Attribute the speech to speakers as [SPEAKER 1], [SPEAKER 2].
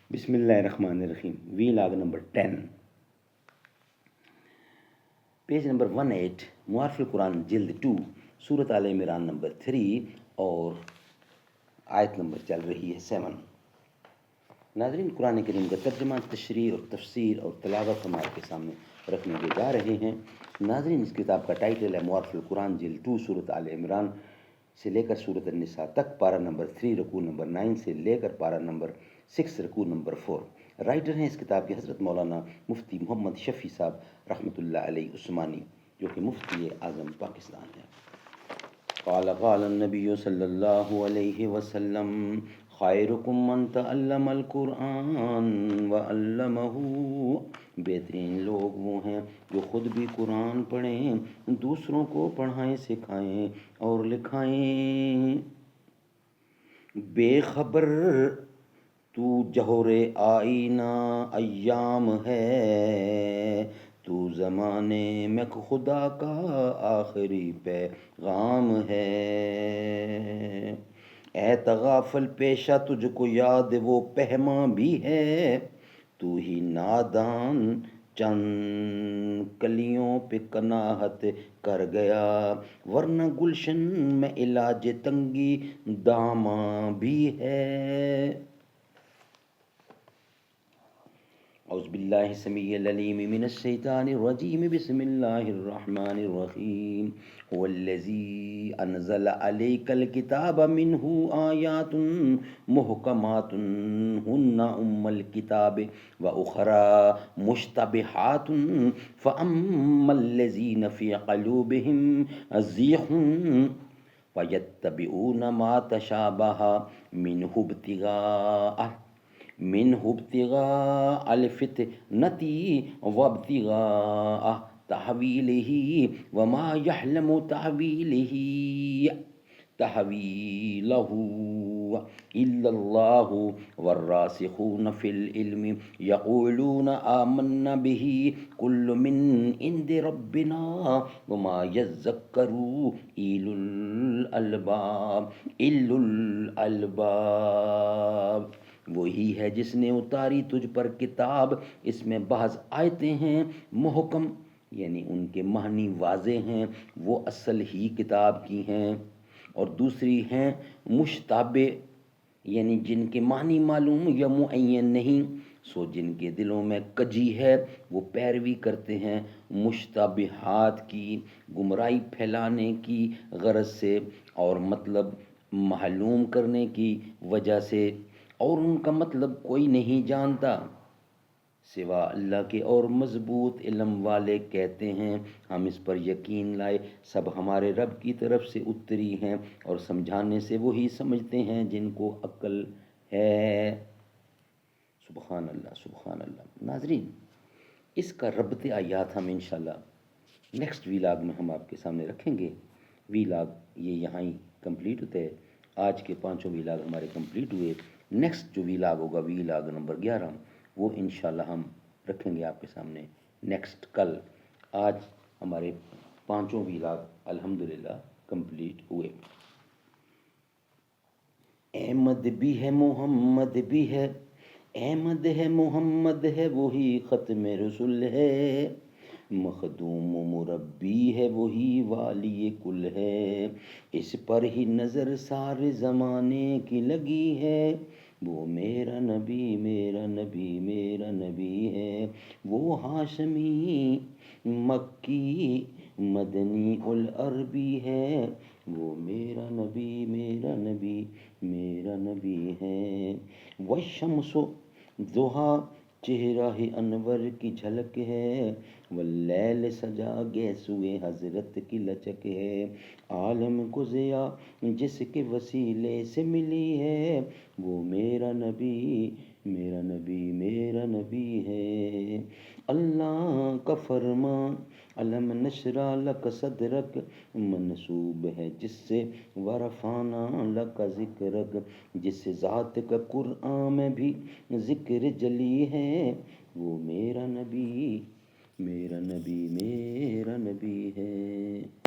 [SPEAKER 1] بسم اللہ الرحمن الرحیم. وی لاگ نمبر 10, پیج نمبر 18, معارف القرآن جلد 2, سورۃ آل عمران نمبر 3 اور آیت نمبر چل رہی ہے 7. ناظرین, قرآن کریم کا ترجمہ, تشریح اور تفسیر اور تلاوت ہم آپ کے سامنے رکھنے کے جا رہے ہیں. ناظرین, اس کتاب کا ٹائٹل ہے معارف القرآن جلد 2, سورۃ آل عمران سے لے کر سورۃ النساء تک, پارہ نمبر 3 رکوع نمبر 9 سے لے کر پارہ نمبر 6 رکوع نمبر 4. رائٹر ہیں اس کتاب کے حضرت مولانا مفتی محمد شفیع صاحب رحمۃ اللہ علیہ عثمانی, جو کہ مفتی اعظم پاکستان ہے. قال النبی صلی اللہ علیہ وسلم خیرکم من تعلم القرآن وعلمہ. بہترین لوگ وہ ہیں جو خود بھی قرآن پڑھیں, دوسروں کو پڑھائیں, سکھائیں اور لکھائیں. بے خبر تو جوہر آئینہ ایام ہے, تو زمانے میں خدا کا آخری پیغام ہے. اے تغافل پیشہ تجھ کو یاد وہ پہما بھی ہے, تو ہی نادان چند کلیوں پہ کناہت کر گیا, ورنہ گلشن میں علاج تنگی داماں بھی ہے. اعوذ باللہ السمیع العلیم من الشیطان الرجیم. بسم اللہ الرحمن الرحیم. هو الذی انزل علیک الکتاب منہ آیات محکمات ہن ام الکتاب واخری مشتبہات فاما الذین فی قلوبہم زیغ فیتبعون ما تشابہ منہ ابتغاء الفتنۃ وابتغاء تحویلہ وما یعلم تحویلہ الا اللہ والراسخون فی العلم یقولون آمنا بہ کل من عند ربنا وما یذکر الا الالباب. وہی ہے جس نے اتاری تجھ پر کتاب, اس میں بعض آیتیں ہیں محکم, یعنی ان کے معنی واضح ہیں, وہ اصل ہی کتاب کی ہیں, اور دوسری ہیں مشتبہ, یعنی جن کے معنی معلوم یا معین نہیں, سو جن کے دلوں میں کجی ہے وہ پیروی کرتے ہیں مشتبہات کی, گمراہی پھیلانے کی غرض سے اور مطلب معلوم کرنے کی وجہ سے, اور ان کا مطلب کوئی نہیں جانتا سوا اللہ کے, اور مضبوط علم والے کہتے ہیں ہم اس پر یقین لائے, سب ہمارے رب کی طرف سے اتری ہیں, اور سمجھانے سے وہی سمجھتے ہیں جن کو عقل ہے. سبحان اللہ, سبحان اللہ. ناظرین, اس کا ربط آیات ہم انشاءاللہ نیکسٹ ویلاگ میں ہم آپ کے سامنے رکھیں گے. ویلاگ یہ یہاں ہی کمپلیٹ ہوتا ہے. آج کے 5 ویلاگ ہمارے کمپلیٹ ہوئے. نیکسٹ جو ویلاگ ہوگا ویلاگ نمبر 11, وہ انشاءاللہ ہم رکھیں گے آپ کے سامنے نیکسٹ کل. آج ہمارے 5 ویلاگ الحمدللہ کمپلیٹ ہوئے. احمد بھی ہے محمد بھی ہے, احمد ہے محمد ہے وہی ختم رسول ہے, مخدوم و مربی ہے وہی والی کل ہے, اس پر ہی نظر سارے زمانے کی لگی ہے, وہ میرا نبی میرا نبی میرا نبی ہے, وہ ہاشمی مکی مدنی العربی ہے, وہ میرا نبی میرا نبی میرا نبی ہے. والشمس ضحیٰ چہرہ ہی انور کی جھلک ہے, واللیل سجا گیسوئے حضرت کی لچک ہے, عالم کو ضیاء جس کے وسیلے سے ملی ہے, وہ میرا نبی میرا نبی میرا نبی ہے. اللہ کا فرمان علم نشرح لک صدرک منسوب ہے جس سے, ورفعنا لک ذکرک جس سے ذات کا قرآن میں بھی ذکر جلی ہے, وہ میرا نبی میرا نبی میرا نبی ہے.